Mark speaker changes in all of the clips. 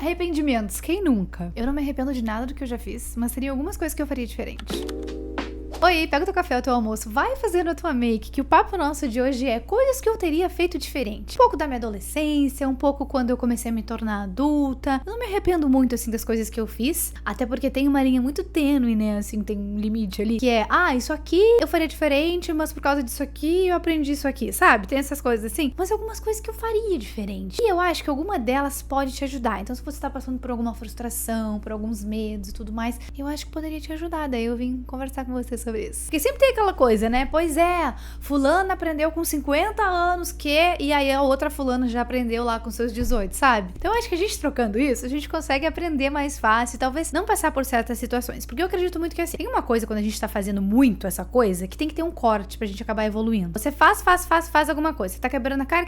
Speaker 1: Arrependimentos, quem nunca? Eu não me arrependo de nada do que eu já fiz, mas seriam algumas coisas que eu faria diferente. Oi, pega o teu café, o teu almoço, vai fazendo a tua make, que o papo nosso de hoje é coisas que eu teria feito diferente. Um pouco da minha adolescência, um pouco quando eu comecei a me tornar adulta. Eu não me arrependo muito, assim, das coisas que eu fiz, até porque tem uma linha muito tênue, né, assim, tem um limite ali, que é, isso aqui eu faria diferente, mas por causa disso aqui eu aprendi isso aqui, sabe? Tem essas coisas assim, mas algumas coisas que eu faria diferente. E eu acho que alguma delas pode te ajudar. Então, se você tá passando por alguma frustração, por alguns medos e tudo mais, eu acho que poderia te ajudar. Daí eu vim conversar com você sobre isso. Porque sempre tem aquela coisa, né? Pois é, fulana aprendeu com 50 anos e aí a outra fulana já aprendeu lá com seus 18, sabe? Então eu acho que a gente trocando isso, a gente consegue aprender mais fácil, talvez não passar por certas situações. Porque eu acredito muito que assim, tem uma coisa quando a gente tá fazendo muito essa coisa, que tem que ter um corte pra gente acabar evoluindo. Você faz alguma coisa, você tá quebrando a cara.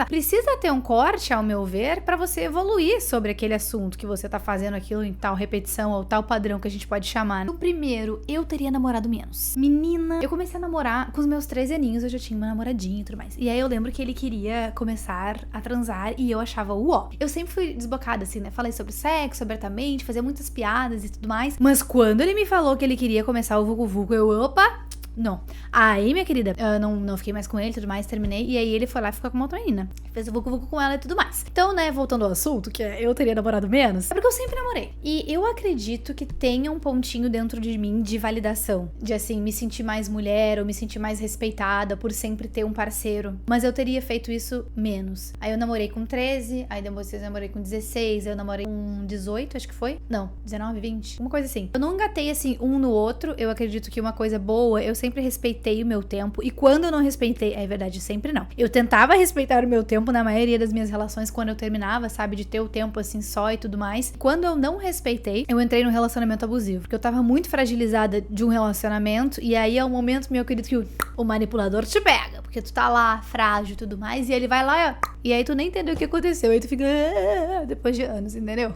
Speaker 1: Precisa ter um corte, ao meu ver, pra você evoluir sobre aquele assunto que você tá fazendo aquilo em tal repetição ou tal padrão que a gente pode chamar. No primeiro, eu teria namorado menos. Menina, eu comecei a namorar com os meus 13 aninhos, eu já tinha uma namoradinha e tudo mais. E aí eu lembro que ele queria começar a transar e eu achava uó. Eu sempre fui desbocada assim, né? Falei sobre sexo abertamente, fazia muitas piadas e tudo mais. Mas quando ele me falou que ele queria começar o vucu-vucu, opa! Não. Aí, minha querida, eu não fiquei mais com ele e tudo mais, terminei. E aí ele foi lá ficar com uma outra menina. Fez o vucu-vucu com ela e tudo mais. Então, né, voltando ao assunto, que é eu teria namorado menos, é porque eu sempre namorei. E eu acredito que tenha um pontinho dentro de mim de validação. De, assim, me sentir mais mulher ou me sentir mais respeitada por sempre ter um parceiro. Mas eu teria feito isso menos. Aí eu namorei com 13, aí depois eu namorei com 16, eu namorei com 18, acho que foi. Não, 19, 20, uma coisa assim. Eu não engatei, assim, um no outro. Eu acredito que uma coisa boa, eu sempre respeitei o meu tempo, e quando eu não respeitei, é verdade, sempre não. Eu tentava respeitar o meu tempo na maioria das minhas relações quando eu terminava, sabe, de ter o tempo assim só e tudo mais. Quando eu não respeitei, eu entrei num relacionamento abusivo, porque eu tava muito fragilizada de um relacionamento, e aí é o momento, meu querido, que o manipulador te pega, porque tu tá lá, frágil e tudo mais, e ele vai lá, e aí tu nem entendeu o que aconteceu, aí tu fica depois de anos, entendeu?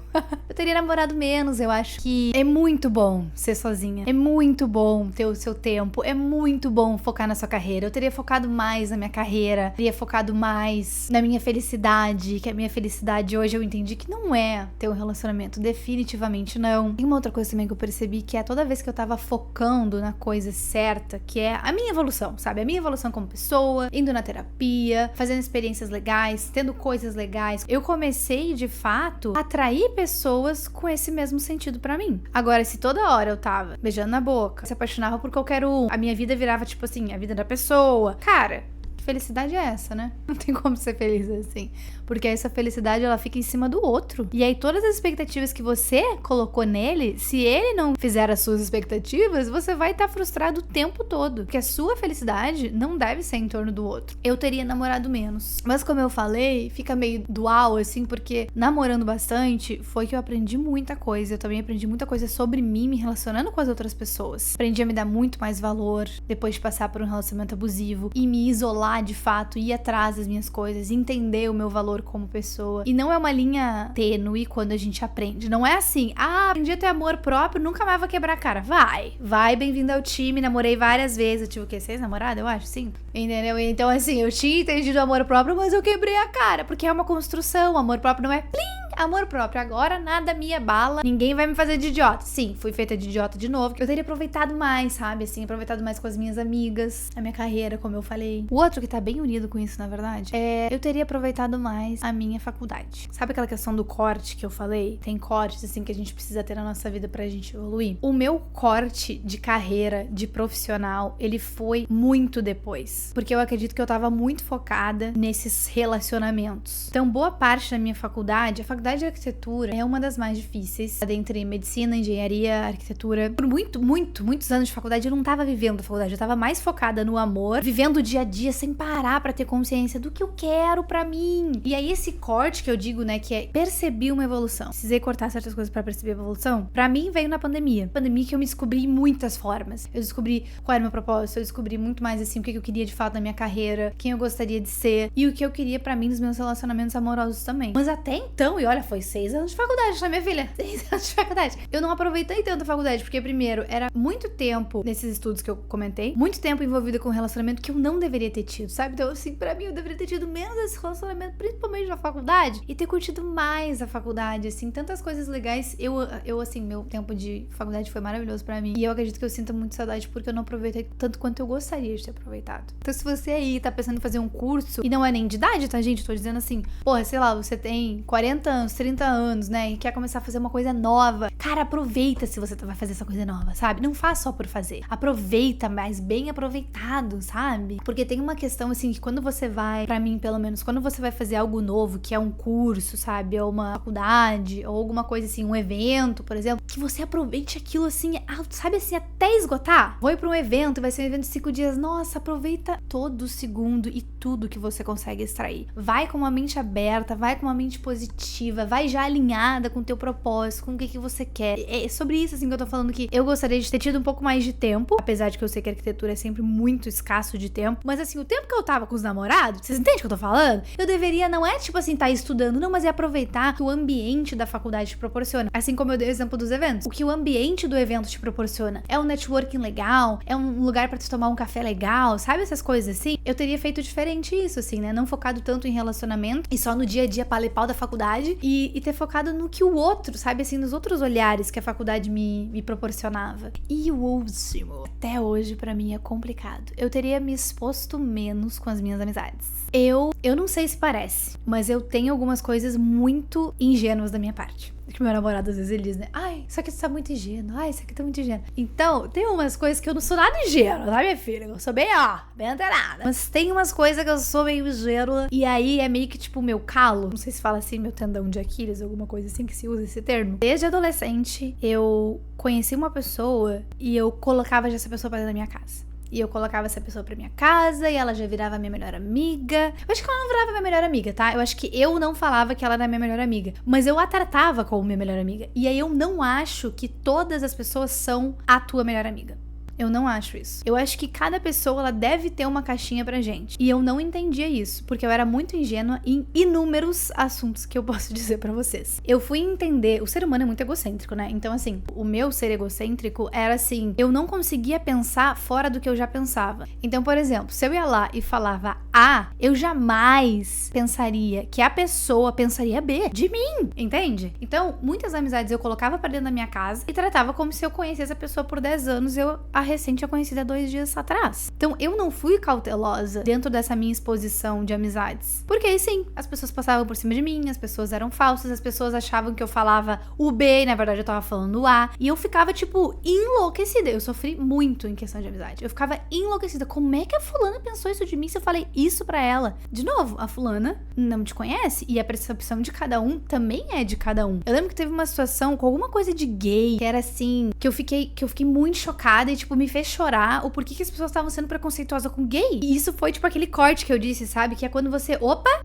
Speaker 1: Eu teria namorado menos, eu acho que é muito bom ser sozinha, é muito bom ter o seu tempo, é muito bom focar na sua carreira. Eu teria focado mais na minha carreira, teria focado mais na minha felicidade, que a minha felicidade hoje eu entendi que não é ter um relacionamento, definitivamente não. Tem uma outra coisa também que eu percebi, que é toda vez que eu tava focando na coisa certa, que é a minha evolução, sabe? A minha evolução como pessoa, indo na terapia, fazendo experiências legais, tendo coisas legais, eu comecei, de fato, a atrair pessoas com esse mesmo sentido pra mim. Agora, se toda hora eu tava beijando na boca, se apaixonava por qualquer um, a minha vida virava, tipo assim, a vida da pessoa. Cara, que felicidade é essa, né? Não tem como ser feliz assim. Porque essa felicidade, ela fica em cima do outro. E aí, todas as expectativas que você colocou nele, se ele não fizer as suas expectativas, você vai estar frustrado o tempo todo. Porque a sua felicidade não deve ser em torno do outro. Eu teria namorado menos. Mas como eu falei, fica meio dual, assim, porque namorando bastante, foi que eu aprendi muita coisa. Eu também aprendi muita coisa sobre mim, me relacionando com as outras pessoas. Aprendi a me dar muito mais valor, depois de passar por um relacionamento abusivo. E me isolar, de fato, ir atrás das minhas coisas, entender o meu valor como pessoa. E não é uma linha tênue quando a gente aprende. Não é assim, aprendi a ter amor próprio, nunca mais vou quebrar a cara. Vai, bem-vindo ao time. Namorei várias vezes. Eu tive o quê? 6 namoradas, eu acho? 5. Entendeu? Então, assim, eu tinha entendido amor próprio, mas eu quebrei a cara, porque é uma construção. Amor próprio não é plim! Amor próprio. Agora nada me abala, ninguém vai me fazer de idiota. Sim, fui feita de idiota de novo. Eu teria aproveitado mais, sabe? Assim, aproveitado mais com as minhas amigas, a minha carreira, como eu falei. O outro que tá bem unido com isso, na verdade, eu teria aproveitado mais a minha faculdade. Sabe aquela questão do corte que eu falei? Tem cortes, assim, que a gente precisa ter na nossa vida pra gente evoluir. O meu corte de carreira, de profissional, ele foi muito depois. Porque eu acredito que eu tava muito focada nesses relacionamentos. Então, boa parte da minha faculdade, a faculdade de arquitetura é uma das mais difíceis, dentre medicina, engenharia, arquitetura. Por muitos anos de faculdade, eu não tava vivendo a faculdade, eu tava mais focada no amor, vivendo o dia a dia sem parar pra ter consciência do que eu quero pra mim. E aí esse corte que eu digo, né, que é perceber uma evolução. Precisei cortar certas coisas pra perceber a evolução. Pra mim veio na pandemia. Pandemia que eu me descobri em muitas formas. Eu descobri qual era o meu propósito, eu descobri muito mais assim o que eu queria de de fato na minha carreira, quem eu gostaria de ser e o que eu queria pra mim nos meus relacionamentos amorosos também. Mas até então, e olha, foi 6 anos de faculdade, tá, minha filha? 6 anos de faculdade. Eu não aproveitei tanto a faculdade, porque primeiro, era muito tempo nesses estudos que eu comentei, muito tempo envolvida com um relacionamento que eu não deveria ter tido, sabe? Então, assim, pra mim, eu deveria ter tido menos esse relacionamento, principalmente na faculdade, e ter curtido mais a faculdade, assim, tantas coisas legais. Eu assim, meu tempo de faculdade foi maravilhoso pra mim, e eu acredito que eu sinto muito saudade porque eu não aproveitei tanto quanto eu gostaria de ter aproveitado. Então, se você aí tá pensando em fazer um curso, e não é nem de idade, tá, gente? Eu tô dizendo assim, porra, sei lá, você tem 40 anos, 30 anos, né, e quer começar a fazer uma coisa nova, cara, aproveita se você vai fazer essa coisa nova, sabe? Não faz só por fazer. Aproveita, mas bem aproveitado, sabe? Porque tem uma questão, assim, que quando você vai, pra mim, pelo menos, quando você vai fazer algo novo, que é um curso, sabe? Ou uma faculdade, ou alguma coisa assim, um evento, por exemplo, que você aproveite aquilo, assim, sabe, assim, até esgotar. Vou ir pra um evento, vai ser um evento de 5 dias. Nossa, aproveita todo segundo e tudo que você consegue extrair. Vai com uma mente aberta, vai com uma mente positiva, vai já alinhada com o teu propósito, com o que você quer. É sobre isso, assim, que eu tô falando, que eu gostaria de ter tido um pouco mais de tempo, apesar de que eu sei que a arquitetura é sempre muito escasso de tempo, mas assim, o tempo que eu tava com os namorados, vocês entendem o que eu tô falando? Eu deveria, não é tipo assim, tá estudando, não, mas é aproveitar que o ambiente da faculdade te proporciona. Assim como eu dei o exemplo dos eventos. O que o ambiente do evento te proporciona é um networking legal, é um lugar pra tu tomar um café legal, sabe essas coisas assim? Eu teria feito diferente isso, assim, né? Não focado tanto em relacionamento e só no dia a dia pau da faculdade e ter focado no que o outro, sabe, assim, nos outros olhares que a faculdade me proporcionava. E o último, até hoje pra mim é complicado. Eu teria me exposto menos com as minhas amizades. Eu não sei se parece, mas eu tenho algumas coisas muito ingênuas da minha parte. Que meu namorado às vezes ele diz, né? Ai, isso aqui tá muito ingênuo. Ai, isso aqui tá muito ingênuo. Então, tem umas coisas que eu não sou nada ingênua, tá, minha filha? Eu sou bem, bem antenada. Mas tem umas coisas que eu sou meio ingênua. E aí é meio que tipo meu calo. Não sei se fala assim, meu tendão de Aquiles, alguma coisa assim que se usa esse termo. Desde adolescente, eu conheci uma pessoa e eu colocava já essa pessoa pra dentro da minha casa. E eu colocava essa pessoa pra minha casa e ela já virava minha melhor amiga. Eu acho que ela não virava minha melhor amiga, tá? Eu acho que eu não falava que ela era minha melhor amiga. Mas eu a tratava como minha melhor amiga. E aí eu não acho que todas as pessoas são a tua melhor amiga. Eu não acho isso. Eu acho que cada pessoa, ela deve ter uma caixinha pra gente. E eu não entendia isso, porque eu era muito ingênua em inúmeros assuntos que eu posso dizer pra vocês. Eu fui entender... O ser humano é muito egocêntrico, né? Então, assim, o meu ser egocêntrico era assim... Eu não conseguia pensar fora do que eu já pensava. Então, por exemplo, se eu ia lá e falava A, eu jamais pensaria que a pessoa pensaria B de mim, entende? Então, muitas amizades eu colocava pra dentro da minha casa e tratava como se eu conhecesse a pessoa por 10 anos. Eu recente eu conheci há 2 dias atrás. Então eu não fui cautelosa dentro dessa minha exposição de amizades. Porque aí sim, as pessoas passavam por cima de mim, as pessoas eram falsas, as pessoas achavam que eu falava o B e na verdade eu tava falando o A. E eu ficava tipo enlouquecida. Eu sofri muito em questão de amizade. Eu ficava enlouquecida. Como é que a fulana pensou isso de mim se eu falei isso pra ela? De novo, a fulana não te conhece e a percepção de cada um também é de cada um. Eu lembro que teve uma situação com alguma coisa de gay, que era assim, que eu fiquei muito chocada e tipo me fez chorar o porquê que as pessoas estavam sendo preconceituosas com gay. E isso foi tipo aquele corte que eu disse, sabe? Que é quando você,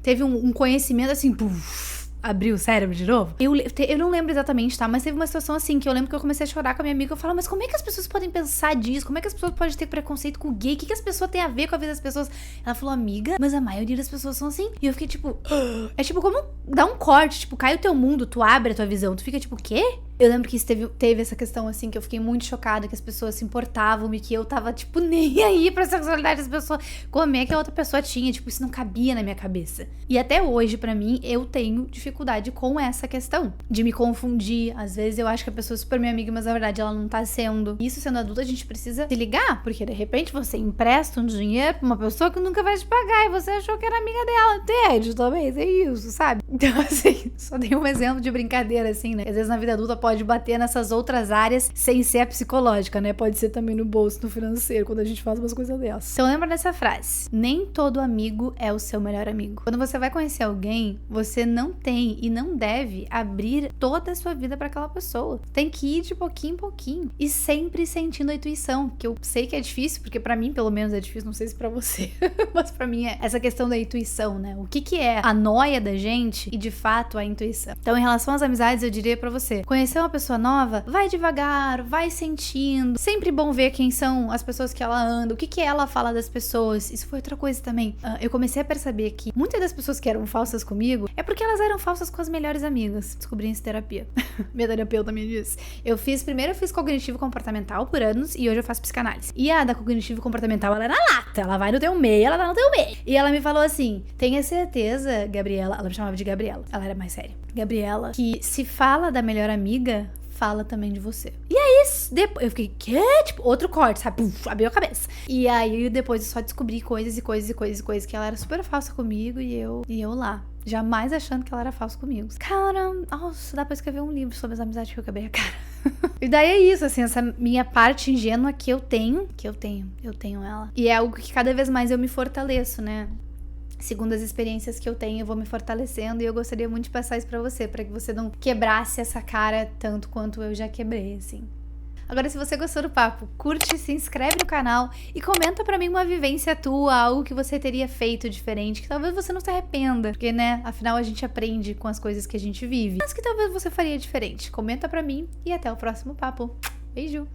Speaker 1: teve um conhecimento assim, abriu o cérebro de novo. Eu não lembro exatamente, tá? Mas teve uma situação assim, que eu lembro que eu comecei a chorar com a minha amiga. Eu falava, mas como é que as pessoas podem pensar disso? Como é que as pessoas podem ter preconceito com gay? O que as pessoas têm a ver com a vida das pessoas? Ela falou, amiga, mas a maioria das pessoas são assim. E eu fiquei tipo, é tipo como dar um corte, tipo, cai o teu mundo, tu abre a tua visão, tu fica tipo, o quê? Eu lembro que isso teve essa questão, assim, que eu fiquei muito chocada, que as pessoas se importavam e que eu tava, tipo, nem aí pra sexualidade das pessoas. Como é que a outra pessoa tinha? Tipo, isso não cabia na minha cabeça. E até hoje, pra mim, eu tenho dificuldade com essa questão. De me confundir. Às vezes eu acho que a pessoa é super minha amiga, mas na verdade ela não tá sendo. Isso, sendo adulta, a gente precisa se ligar. Porque, de repente, você empresta um dinheiro pra uma pessoa que nunca vai te pagar e você achou que era amiga dela. Entende? Talvez é isso, sabe? Então, assim, só dei um exemplo de brincadeira, assim, né? Às vezes na vida adulta pode bater nessas outras áreas sem ser a psicológica, né? Pode ser também no bolso, no financeiro, quando a gente faz umas coisas dessas. Então lembra dessa frase: nem todo amigo é o seu melhor amigo. Quando você vai conhecer alguém, você não tem tem e não deve abrir toda a sua vida pra aquela pessoa. Tem que ir de pouquinho em pouquinho e sempre sentindo a intuição, que eu sei que é difícil, porque pra mim pelo menos é difícil, não sei se pra você, mas pra mim é essa questão da intuição, né? O que é a noia da gente e de fato a intuição. Então, em relação às amizades, eu diria pra você, conhecer uma pessoa nova, vai devagar, vai sentindo, sempre bom ver quem são as pessoas que ela anda, o que ela fala das pessoas. Isso foi outra coisa também. Eu comecei a perceber que muitas das pessoas que eram falsas comigo é porque elas eram falsas com as melhores amigas. Descobri isso em terapia. Minha terapeuta me disse. Primeiro eu fiz cognitivo comportamental por anos e hoje eu faço psicanálise. E a da cognitivo comportamental, ela é na lata, ela vai no teu meio, ela tá no teu meio. E ela me falou assim, tenha certeza, Gabriela, ela me chamava de Gabriela, ela era mais séria. Gabriela, que se fala da melhor amiga, fala também de você. E aí, depois, eu fiquei, quê? Tipo, outro corte, sabe? Puf, abriu a cabeça. E aí, depois eu só descobri coisas que ela era super falsa comigo e eu lá. Jamais achando que ela era falsa comigo. Cara, nossa, dá pra escrever um livro sobre as amizades que eu acabei a cara. E daí é isso, assim, essa minha parte ingênua que eu tenho ela. E é algo que cada vez mais eu me fortaleço, né? Segundo as experiências que eu tenho, eu vou me fortalecendo e eu gostaria muito de passar isso pra você que você não quebrasse essa cara tanto quanto eu já quebrei, assim. Agora, se você gostou do papo, curte, se inscreve no canal e comenta pra mim uma vivência tua, algo que você teria feito diferente, que talvez você não se arrependa, porque, né, afinal a gente aprende com as coisas que a gente vive, mas que talvez você faria diferente. Comenta pra mim e até o próximo papo. Beijo!